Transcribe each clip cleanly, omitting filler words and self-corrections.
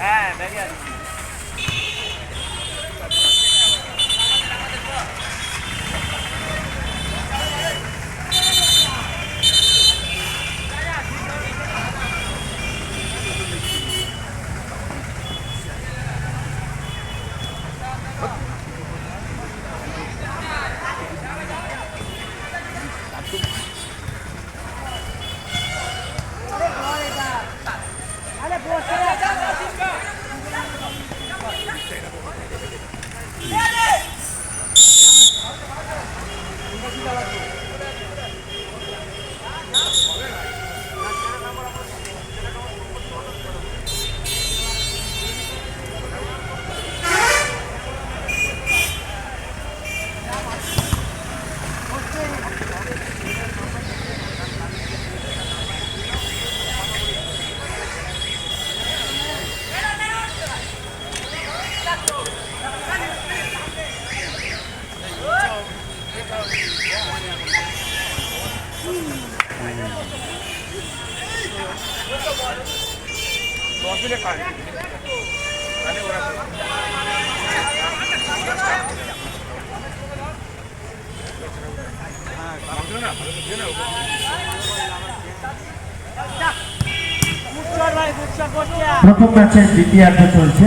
হ্যাঁ দেখে আছে। প্রথম ম্যাচের দ্বিতীয়ার্ধ চলছে।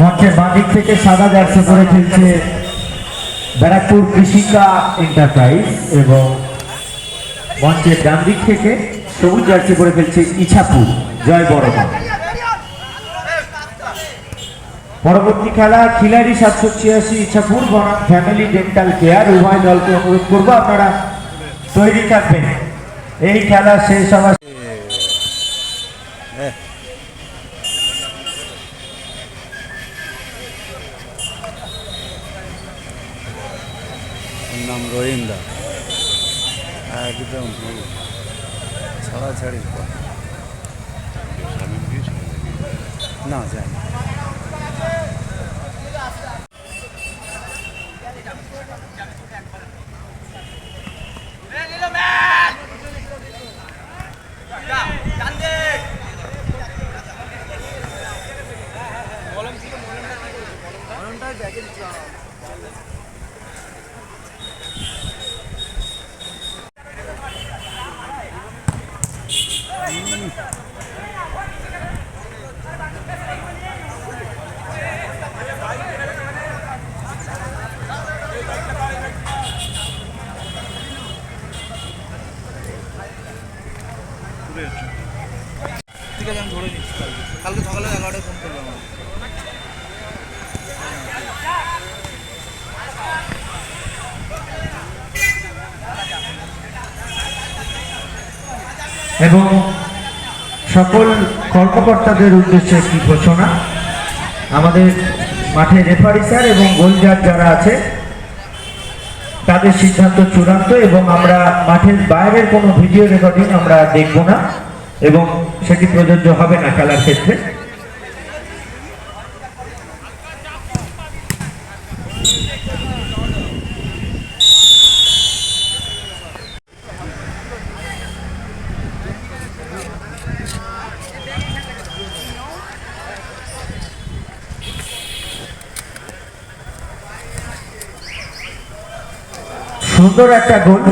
মঞ্চের বাঁদিক থেকে সাদা জার্সি পরে খেলছে ব্যারাকপুর কৃষিকা এন্টারপ্রাইজ এবং মঞ্চের ডান দিক থেকে সবুজ জার্সি পরে খেলছে ইছাপুর জয় বড়মা। পরবর্তী খেলা খিলাড়ি 786 ইছাপুর বনাম ফ্যামিলি ডেন্টাল কেয়ার। উভয় দলকে অনুরোধ করবো আপনারা তৈরি থাকবেন। এই খেলা শেষ হওয়ার নাম রহিন্দা একদম ছাড়াছাড়ির পর না যাই ঠিক আছে, আমি ধরে নিচ্ছি। কালকে সকালে 11টায় ফোন করবো আমার। এবং সকল কর্মকর্তাদের উদ্দেশ্যে একটি ঘোষণা। আমাদের মাঠে রেফারি স্যার এবং গোল জাজ যারা আছে তাদের সিদ্ধান্ত চূড়ান্ত এবং আমরা মাঠের বাইরের কোনো ভিডিও রেকর্ডিং আমরা দেখব না এবং সেটি প্রযোজ্য হবে না খেলার ক্ষেত্রে। সুন্দর একটা গোল,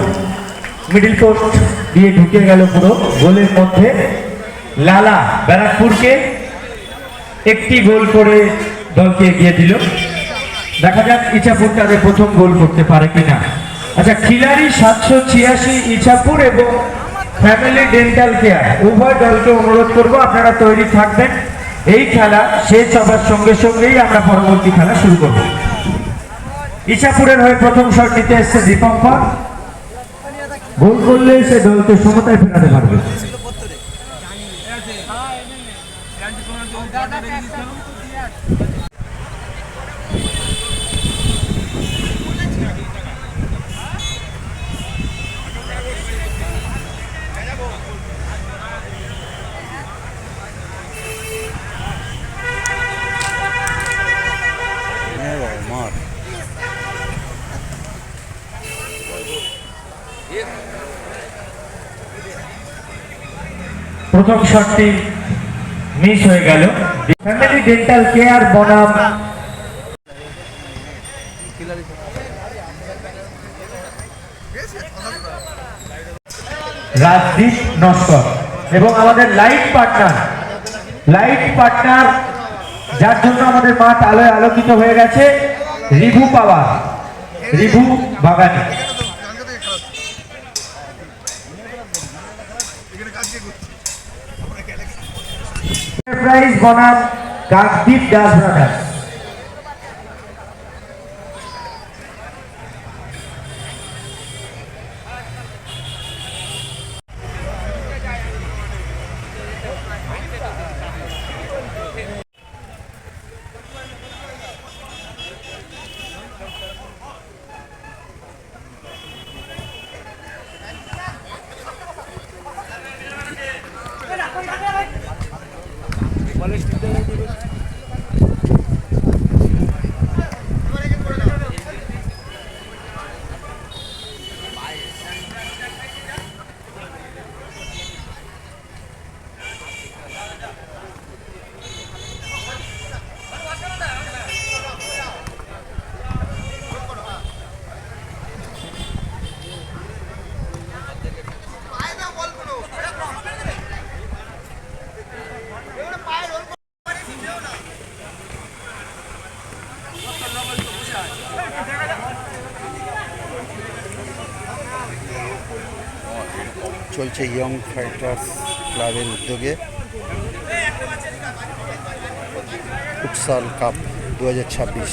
মিডল পোস্ট দিয়ে ঢুকে গেল পুরো গোলের মধ্যে। লালা ব্যারাকপুরকে একটি গোল করে দলকে এগিয়ে দিল। দেখা যাক ইছাপুর তাদের প্রথম গোল করতে পারে কিনা। আচ্ছা, খিলাড়ি 786 ইছাপুর এবং ফ্যামিলি ডেন্টাল কেয়ার উভয় দলকে অনুরোধ করব আপনারা তৈরি থাকবেন। এই খেলা শেষ হবার সঙ্গে সঙ্গেই আমরা পরবর্তী খেলা শুরু করব। ইছাপুরের হয়ে প্রথম শট নিতে এসছে দীপঙ্কর। গোল করলে সে দলকে সমতায় ফেরাতে পারবে। মার প্রথম শটটি মিস হয়ে গেল। ফ্যামিলি ডেন্টাল কেয়ার বনাম রাজদীপ নস্কর এবং আমাদের লাইট পার্টনার যার জন্য আমাদের মাঠ আলোয় আলোকিত হয়ে গেছে, রিভু পাওয়ার, রিভু বাগানি। প্রাইজ বনাম কাকদ্বীপ দাস ব্রাদার্স। চলছে ইয়ং ফাইটার্স ক্লাবের উদ্যোগে ফুটসাল কাপ 2026।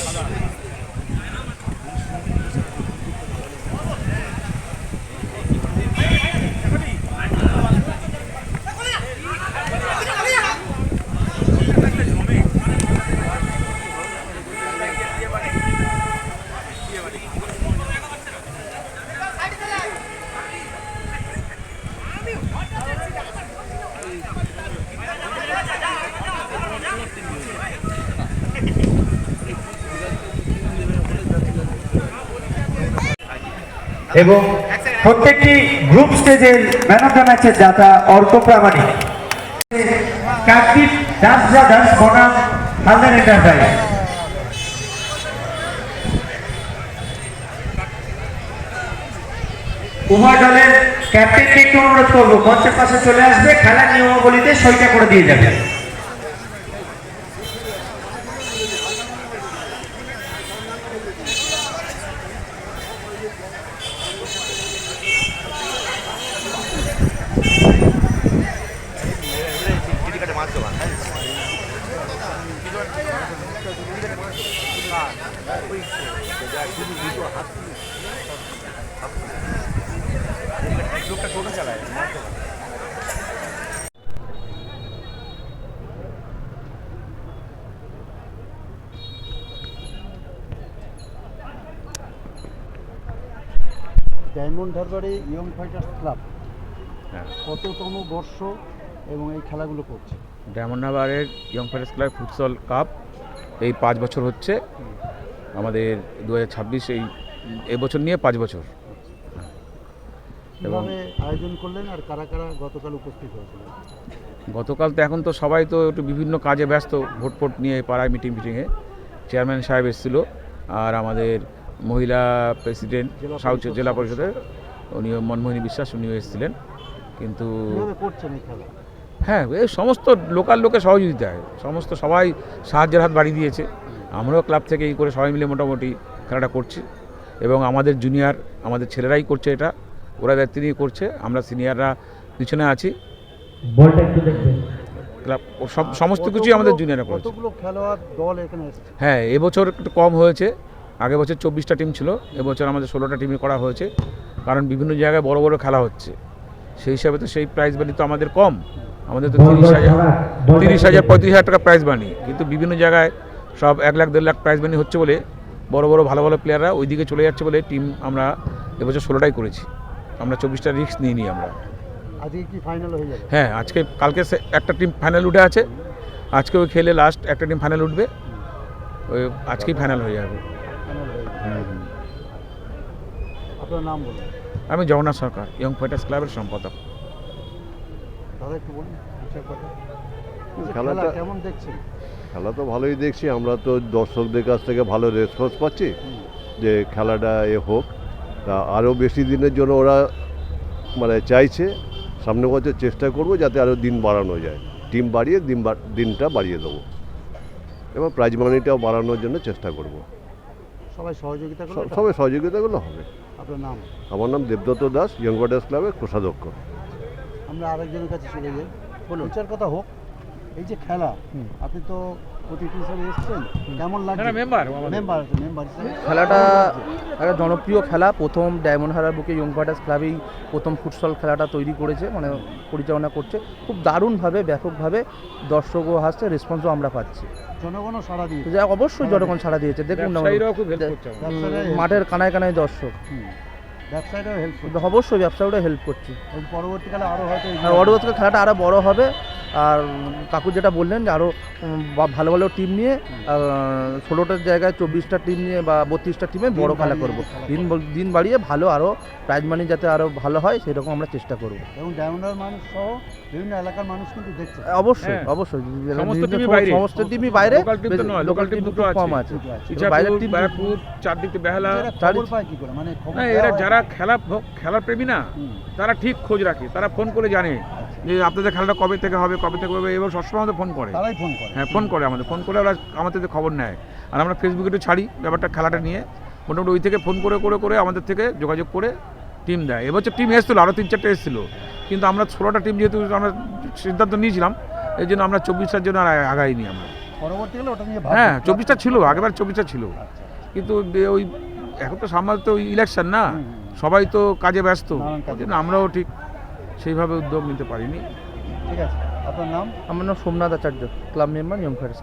এবং প্রত্যেকটি গ্রুপ স্টেজের ম্যান অফ দ্য ম্যাচের দাতা অর্ক প্রামাণিক। কাকদ্বীপ দাস ব্রাদার্স বনাম হালদার এন্টারপ্রাইজ। উভয় দলের ক্যাপ্টেনকে একটু অনুরোধ করবো মঞ্চের পাশে চলে আসবে, খেলার নিয়মাবলীতে সইটা করে দিয়ে যাবে। ডায়মন্ড হারবারে ইয়ং ফাইটার্স ক্লাব কততম বর্ষ এবং এই খেলাগুলো করছে? ডায়মন্ড হারবারের ইয়ং ফাইটার্স ক্লাব ফুটসল কাপ এই 5 বছর হচ্ছে আমাদের 2026 এবছর নিয়ে 5 বছর। কিভাবে আয়োজন করলেন আর কারা কারা গতকাল উপস্থিত হয়েছিল? গতকাল তো এখন তো সবাই তো একটু বিভিন্ন কাজে ব্যস্ত, ভোট নিয়ে পাড়ায় মিটিংয়ে চেয়ারম্যান সাহেব এসেছিল, আর আমাদের মহিলা প্রেসিডেন্ট সাউথ জেলা পরিষদের উনিও মনমোহিনী বিশ্বাস উনিও এসেছিলেন। কিন্তু করছেন এই খেলা? হ্যাঁ, এই সমস্ত লোকাল লোকের সহযোগিতায় সমস্ত সবাই সাহায্যের হাত বাড়িয়ে দিয়েছে। আমরাও ক্লাব থেকে এই করে সবাই মিলে মোটামুটি খেলাটা করছি এবং আমাদের জুনিয়র আমাদের ছেলেরাই করছে এটা, ওরা দায়িত্ব নিয়ে করছে, আমরা সিনিয়ররা পিছনে আছি। ক্লাব সমস্ত কিছুই আমাদের জুনিয়ররা করছে। কতগুলো খেলোয়াড় দল এখানে এসেছে? হ্যাঁ, এবছর একটু কম হয়েছে, আগের বছর 24টা টিম ছিল, এবছর আমাদের 16টা টিমে করা হয়েছে, কারণ বিভিন্ন জায়গায় বড় বড় খেলা হচ্ছে, সেই হিসাবে তো সেই প্রাইজ মানি তো আমাদের কম। আমাদের তো 30,000 35,000 টাকা প্রাইজ মানি, কিন্তু বিভিন্ন জায়গায় সব 1 লাখ 1.5 লাখ প্রাইজ মানি হচ্ছে বলে বড় বড় ভালো ভালো প্লেয়াররা ওই দিকে চলে যাচ্ছে বলে টিম আমরা এবছর 16টাই করেছি। আমরা 24টা রিস্ক নিয়ে আমরা। আজকে কি ফাইনাল হয়ে যাবে? হ্যাঁ, কালকে একটা টিম ফাইনাল উঠে আছে, আজকে ওই খেলে লাস্ট একটা টিম ফাইনাল উঠবে, ওই আজকেই ফাইনাল হয়ে যাবে। আপনার নাম বলুন। আমি জগন্নাথ সরকার, ইয়ং ফাইটার্স ক্লাবের সম্পাদক। দাদা একটু বলুন। ঠিকঠাক কথা খেলা খেলাটা কেমন দেখছেন? খেলা তো ভালোই দেখছি, আমরা তো দর্শকদের কাছ থেকে ভালো রেসপন্স পাচ্ছি যে খেলাটা হোক, তা আরও বেশি দিনের জন্য ওরা মানে চাইছে। সামনে বছর চেষ্টা করব যাতে আরও দিন বাড়ানো যায়, টিম বাড়িয়ে দিনটা বাড়িয়ে দেবো, এবং প্রাইজ মানিটাও বাড়ানোর জন্য চেষ্টা করব। সবাই সহযোগিতা করবে? সবাই সহযোগিতাগুলো হবে। আপনার নাম? আমার নাম দেবদত্ত দাস, ইয়ং ফাইটার্স ক্লাবের কোষাধ্যক্ষ। আমরা আরেকজনের কাছে চলে যাই। বিচার কথা হোক, এই যে খেলা, আপনি তো অতিথি হিসেবে এসেছেন, কেমন লাগছে? মেম্বার হিসেবে খেলাটা একটা জনপ্রিয় খেলা। প্রথম ডায়মন্ড হারবার বুকে ইয়ং ফাইটার্স ক্লাবেই প্রথম ফুটসল খেলাটা তৈরি করেছে, মানে পরিচালনা করছে। খুব দারুণভাবে, ব্যাপকভাবে দর্শকও হাসছে, রেসপন্সও আমরা পাচ্ছি। জনগণও সাড়া দিয়ে যা অবশ্যই জনগণ ছাড়া দিয়েছে। দেখুন না, মাঠের কানায় কানায় দর্শক, ব্যবসায়ীরাও হেল্প করবে, অবশ্যই ব্যবসায়ীরা হেল্প করছে। এবং পরবর্তীকালে আরও হয়তো আর পরবর্তীকালে খেলাটা আরও বড় হবে। আর কাকু যেটা বললেন যে আরও ভালো ভালো টিম নিয়ে 16টার জায়গায় 24টা টিম নিয়ে বা 32টা টিমে বড় খেলা করব। দিন বাড়িয়ে ভালো আরও প্রাইজ মানি যাতে আরও ভালো হয় সেরকম আমরা চেষ্টা করব। এবং ডায়মন্ডার মানুষ সহ বিভিন্ন এলাকার মানুষ কিন্তু দেখছে। অবশ্যই অবশ্যই সমস্ত টিমই বাইরে, লোকাল টিম একটু কম আছে। বাইরের টিম চারদিকে বেহালা, খবর পায় কি করে? মানে না, এরা যারা খেলার প্রেমী না, তারা ঠিক খোঁজ রাখে, তারা ফোন করে জানে যে আপনাদের খেলাটা কবে থেকে হবে এবং সবসময় আমাদের ফোন করে। তারাই ফোন করে? হ্যাঁ, ফোন করে আমাদের, ফোন করে ওরা আমাদের থেকে খবর নেয়। আর আমরা ফেসবুকে একটু ছাড়ি ব্যাপারটা, খেলাটা নিয়ে মোটামুটি ওই থেকে ফোন করে করে করে আমাদের থেকে যোগাযোগ করে টিম দেয়। এবছর টিম এসেছিলো, আরও 3-4টা এসেছিলো, কিন্তু আমরা 16টা টিম যেহেতু আমরা সিদ্ধান্ত নিয়েছিলাম, এই জন্য আমরা 24টার জন্য আর আগাইনি আমরা। পরবর্তীকালে ওটা নিয়ে হ্যাঁ, 24টা ছিল, আগেবার 24টা ছিল, কিন্তু ওই এখন তো সামনে তো ইলেকশন না, সবাই তো কাজে ব্যস্ত, ওই জন্য আমরাও ঠিক সেইভাবে উদ্যোগ নিতে পারিনি। ঠিক আছে, আপনার নাম? আমার নাম সোমনাথ আচার্য, ক্লাব মেম্বার ইয়ং ফাইটার্স।